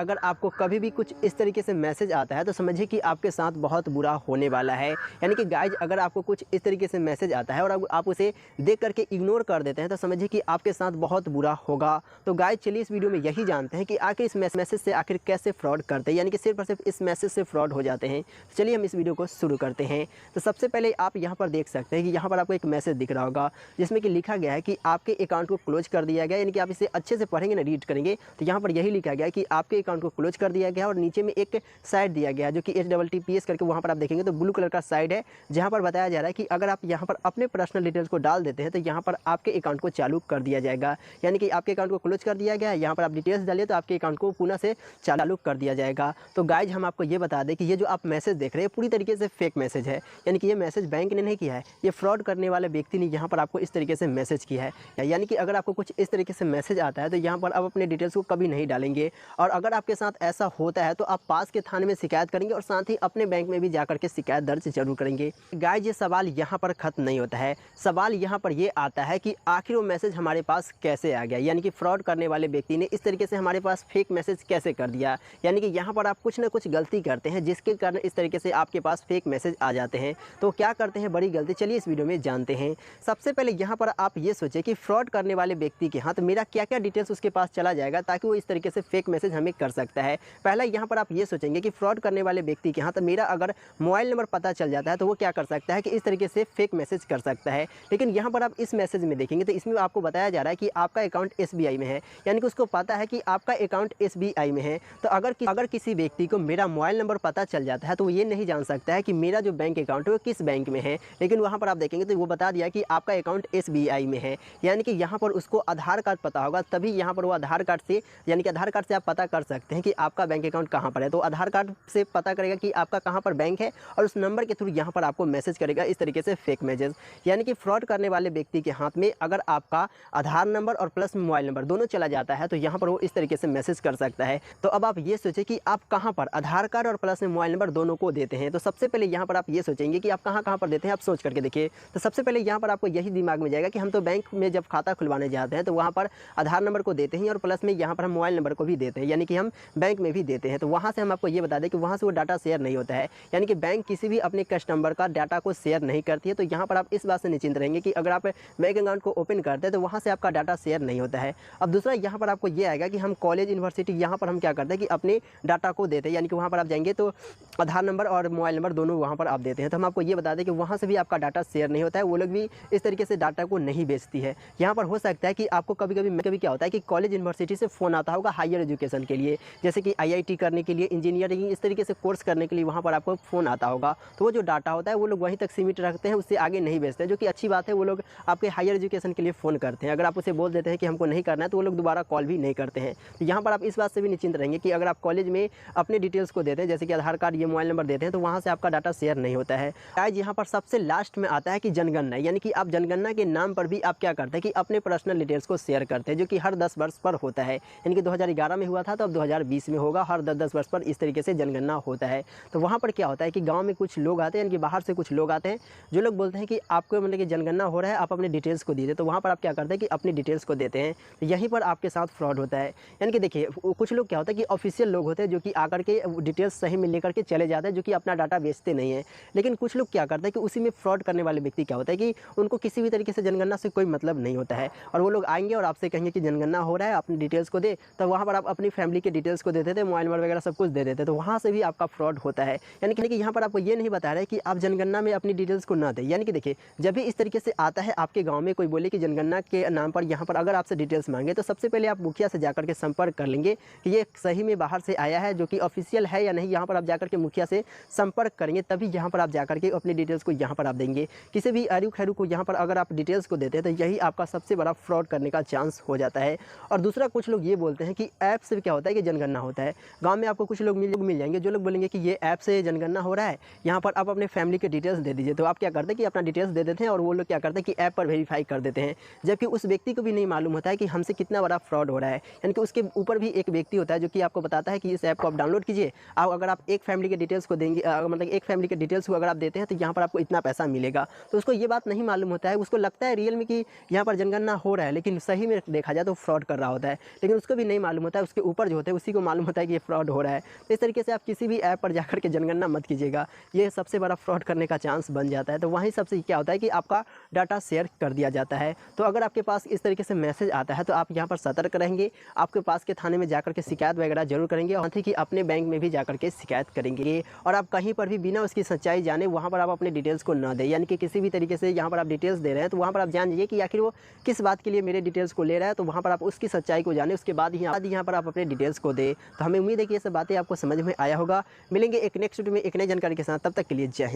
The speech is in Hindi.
अगर आपको कभी भी कुछ इस तरीके से मैसेज आता है तो समझिए कि आपके साथ बहुत बुरा होने वाला है। यानी कि गाइज अगर आपको कुछ इस तरीके से मैसेज आता है और आप उसे देख करके इग्नोर कर देते हैं तो समझिए कि आपके साथ बहुत बुरा होगा। तो गाइज चलिए इस वीडियो में यही जानते हैं कि आखिर इस मैसेज से आखिर कैसे फ्रॉड करते हैं, यानी कि सिर्फ और सिर्फ इस मैसेज से फ्रॉड हो जाते हैं। तो चलिए हम इस वीडियो को शुरू करते हैं। तो सबसे पहले आप यहाँ पर देख सकते हैं कि यहाँ पर आपको एक मैसेज दिख रहा होगा जिसमें कि लिखा गया है कि आपके अकाउंट को क्लोज कर दिया गया। यानी कि आप इसे अच्छे से पढ़ेंगे ना, रीड करेंगे तो यहाँ पर यही लिखा गया है कि आपके अकाउंट को क्लोज कर दिया गया और नीचे में एक साइड दिया गया है जो कि HTTPS करके वहाँ पर आप देखेंगे तो ब्लू कलर का साइड है जहाँ पर बताया जा रहा है कि अगर आप यहाँ पर अपने पर्सनल डिटेल्स को डाल देते हैं तो यहाँ पर आपके अकाउंट को चालू कर दिया जाएगा। यानी कि आपके अकाउंट को क्लोज कर दिया गया है, यहाँ पर आप डिटेल्स डालिए तो आपके अकाउंट को पुनः से चालू कर दिया जाएगा। तो गाइज हम आपको ये बता दें कि ये जो आप मैसेज देख रहे हैं पूरी तरीके से फेक मैसेज है। यानी कि ये मैसेज बैंक ने नहीं किया है, ये फ्रॉड करने वाले व्यक्ति ने यहाँ पर आपको इस तरीके से मैसेज किया है। यानी कि अगर आपको कुछ इस तरीके से मैसेज आता है तो यहाँ पर आप अपने डिटेल्स को कभी नहीं डालेंगे। और अगर आपके साथ ऐसा होता है तो आप पास के थाने में शिकायत करेंगे और साथ ही अपने बैंक में भी जाकर के शिकायत दर्ज जरूर करेंगे। गाइज ये सवाल यहाँ पर खत्म नहीं होता है। सवाल यहाँ पर ये आता है कि आखिर वो मैसेज हमारे पास कैसे आ गया, यानी कि फ्रॉड करने वाले व्यक्ति ने इस तरीके से हमारे पास फेक मैसेज कैसे कर दिया। यानी कि यहाँ पर आप कुछ ना कुछ गलती करते हैं जिसके कारण इस तरीके से आपके पास फेक मैसेज आ जाते हैं। तो क्या करते हैं बड़ी गलती, चलिए इस वीडियो में जानते हैं। सबसे पहले यहाँ पर आप ये सोचें कि फ्रॉड करने वाले व्यक्ति के हाथ मेरा क्या क्या डिटेल्स उसके पास चला जाएगा ताकि वो इस तरीके से फेक मैसेज हमें कर सकता है। पहला यहाँ पर आप ये सोचेंगे कि फ्रॉड करने वाले व्यक्ति के हाथ मेरा अगर मोबाइल नंबर पता चल जाता है तो वो क्या कर सकता है कि इस तरीके से फेक मैसेज कर सकता है। लेकिन यहाँ पर आप इस मैसेज में देखेंगे तो इसमें आपको बताया जा रहा है कि आपका अकाउंट SBI में है, यानी कि उसको पता है कि आपका अकाउंट SBI में है। तो अगर किसी व्यक्ति को मेरा मोबाइल नंबर पता चल जाता है तो वो ये नहीं जान सकता है कि मेरा जो बैंक अकाउंट है वो किस बैंक में है। लेकिन वहाँ पर आप देखेंगे तो वो बता दिया कि आपका अकाउंट SBI में है। यानी कि यहाँ पर उसको आधार कार्ड पता होगा, तभी यहाँ पर वो आधार कार्ड से, यानी कि आधार कार्ड से आप पता कर सकते हैं कि आपका बैंक अकाउंट कहाँ पर है। तो आधार कार्ड से पता करेगा कि आपका कहाँ पर बैंक है और उस नंबर के थ्रू यहाँ पर आपको मैसेज करेगा इस तरीके से फेक मैसेज। यानी कि फ्रॉड करने वाले व्यक्ति के हाथ में अगर आपका आधार नंबर और प्लस मोबाइल नंबर दोनों चला जाता है तो यहाँ पर वो इस तरीके से मैसेज कर सकता है। तो अब आप ये सोचें कि आप कहाँ पर आधार कार्ड और प्लस में मोबाइल नंबर दोनों को देते हैं। तो सबसे पहले यहाँ पर आप ये सोचेंगे कि आप कहाँ पर देते हैं, आप सोच करके देखिए। तो सबसे पहले यहाँ पर आपको यही दिमाग में जाएगा कि हम तो बैंक में जब खाता खुलवाने जाते हैं तो वहाँ पर आधार नंबर को देते हैं और प्लस में यहाँ पर हम मोबाइल नंबर को भी देते हैं, यानी कि हम बैंक में भी देते हैं। तो वहाँ से हम आपको ये बता दें कि वहाँ से वो डाटा शेयर नहीं होता है, यानी कि बैंक किसी भी अपने कस्टमर का डाटा को शेयर नहीं करती है। तो यहाँ पर आप इस बात से निश्चिंत रहेंगे कि अगर आप बैंक अकाउंट को ओपन करते हैं तो वहाँ से आपका डाटा शेयर नहीं होता है। अब दूसरा यहाँ पर आपको ये आएगा कि हम कॉलेज यूनिवर्सिटी यहाँ पर हम क्या करते हैं कि अपने डाटा को देते हैं, यानी कि वहाँ पर आप जाएंगे तो आधार नंबर और मोबाइल नंबर दोनों वहाँ पर आप देते हैं। तो हम आपको ये बता दें कि वहाँ से भी आपका डाटा शेयर नहीं होता है, वो लोग भी इस तरीके से डाटा को नहीं बेचती है। यहाँ पर हो सकता है कि आपको कभी कभी क्या होता है कि कॉलेज यूनिवर्सिटी से फ़ोन आता होगा हायर एजुकेशन के लिए, जैसे कि IIT करने के लिए, इंजीनियरिंग इस तरीके से कोर्स करने के लिए वहाँ पर आपको फ़ोन आता होगा। तो वो जो डाटा होता है वो लोग वहीं तक सीमित रखते हैं, उससे आगे नहीं बेचते हैं, जो कि अच्छी बात है। वो लोग आपके हायर एजुकेशन के लिए फ़ोन करते हैं, अगर आप उसे बोल देते हैं कि हमको नहीं करना है तो वो लोग दोबारा कॉल भी नहीं करते हैं। तो यहाँ पर आप इस बात से भी निश्चिंत रहेंगे कि अगर आप कॉलेज में अपने डिटेल्स को देते हैं, जैसे कि आधार कार्ड, ये मोबाइल नंबर देते हैं, तो वहाँ से आपका डाटा शेयर नहीं होता है। आज यहाँ पर सबसे लास्ट में आता है कि जनगणना, यानी कि आप जनगणना के नाम पर भी आप क्या करते हैं कि अपने पर्सनल डिटेल्स को शेयर करते हैं, जो कि हर 10 वर्ष पर होता है। यानी कि 2011 में हुआ था तो अब 2020 में होगा, हर 10-10 वर्ष पर इस तरीके से जनगणना होता है। तो वहाँ पर क्या होता है कि गाँव में कुछ लोग आते हैं, यानी कि बाहर से कुछ लोग आते हैं जो लोग बोलते हैं कि आपको मतलब कि जनगणना हो रहा है, आप अपने डिटेल्स को दीजिए। तो वहाँ पर आप क्या करते हैं कि अपनी डिटेल्स को देते हैं, तो यहीं पर आपके साथ फ्रॉड होता है। यानी कि देखिए कुछ लोग क्या होता है कि ऑफिशियल लोग होते हैं जो कि आकर के डिटेल्स सही में लेकर के चले जाते हैं, जो कि अपना डाटा बेचते नहीं है। लेकिन कुछ लोग क्या करते हैं कि उसी में फ्रॉड करने वाले व्यक्ति क्या होता है कि उनको किसी भी तरीके से जनगणना से कोई मतलब नहीं होता है, और वो लोग आएंगे और आपसे कहेंगे कि जनगणना हो रहा है, अपनी डिटेल्स को दे। तो वहाँ पर आप अपनी फैमिली के डिटेल्स को देते थे, मोबाइल नंबर वगैरह सब कुछ दे देते, तो वहाँ से भी आपका फ्रॉड होता है। यानी कि यहाँ पर आपको ये नहीं बता रहा है कि आप जनगणना में अपनी डिटेल्स को ना दें। यानी कि देखिए जब भी इस तरीके से आता है आपके गाँव में कोई बोले कि जनगणना के नाम पर यहाँ पर अगर आपसे डिटेल्स मांगे, तो सबसे पहले आप मुखिया से जाकर के संपर्क कर लेंगे कि ये सही में बाहर से आया है, जो कि ऑफिशियल है या नहीं। यहाँ पर आप जाकर के मुखिया से संपर्क करेंगे, तभी यहाँ पर आप जाकर के अपनी डिटेल्स को यहाँ पर आप देंगे। किसी भी आरू खैरू को यहाँ पर अगर आप डिटेल्स को देते हैं तो यही आपका सबसे बड़ा फ्रॉड करने का चांस हो जाता है। और दूसरा कुछ लोग ये बोलते हैं कि ऐप से क्या होता है कि जनगणना होता है। गाँव में आपको कुछ लोग मिल जाएंगे जो लोग बोलेंगे कि ये ऐप से जनगणना हो रहा है, यहाँ पर आप अपने फैमिली के डिटेल्स दे दीजिए। तो आप क्या करते हैं कि अपना डिटेल्स दे देते हैं और वो लोग क्या करते हैं कि ऐप पर वेरीफाई कर देते हैं, जबकि उस व्यक्ति को भी नहीं मालूम होता है कि हमसे कितना बड़ा फ्रॉड हो रहा है। यानी कि उसके ऊपर भी एक व्यक्ति होता है जो कि आपको बताता है कि इस ऐप को आप डाउनलोड कीजिए, आप अगर आप एक फैमिली के डिटेल्स को देंगे, मतलब एक फैमिली के डिटेल्स को अगर आप देते हैं तो यहाँ पर आपको इतना पैसा मिलेगा। तो उसको ये बात नहीं मालूम होता है, उसको लगता है रियल में कि यहाँ पर जनगणना हो रहा है, लेकिन सही में देखा जाए तो फ्रॉड कर रहा होता है। लेकिन उसको भी नहीं मालूम होता है उसके ऊपर जो होते है उसी को मालूम होता है कि ये फ्रॉड हो रहा है। तो इस तरीके से आप किसी भी ऐप पर जाकर के जनगणना मत कीजिएगा, ये सबसे बड़ा फ्रॉड करने का चांस बन जाता है। तो वहीं सबसे क्या होता है कि आपका डाटा शेयर कर दिया जाता है। तो अगर आपके पास इस तरीके से मैसेज आता है तो आप यहाँ पर सतर्क रहेंगे, आपके पास के थाने में जाकर के शिकायत वगैरह जरूर करेंगे और साथ ही कि अपने बैंक में भी जाकर के शिकायत करेंगे। और आप कहीं पर भी बिना उसकी सच्चाई जाने वहाँ पर आप अपने डिटेल्स को न दें, यानी कि किसी भी तरीके से यहाँ पर आप डिटेल्स दे रहे हैं तो वहाँ पर आप जान लीजिए कि आखिर वो किस बात के लिए मेरे डिटेल्स को ले रहा है। तो वहाँ पर आप उसकी सच्चाई को जाने, उसके बाद यहाँ पर आप अपने डिटेल्स को दें। तो हमें उम्मीद है कि ये सब बातें आपको समझ में आया होगा। मिलेंगे एक नेक्स्ट वीडियो में एक नई जानकारी के साथ, तब तक के लिए जय हिंद।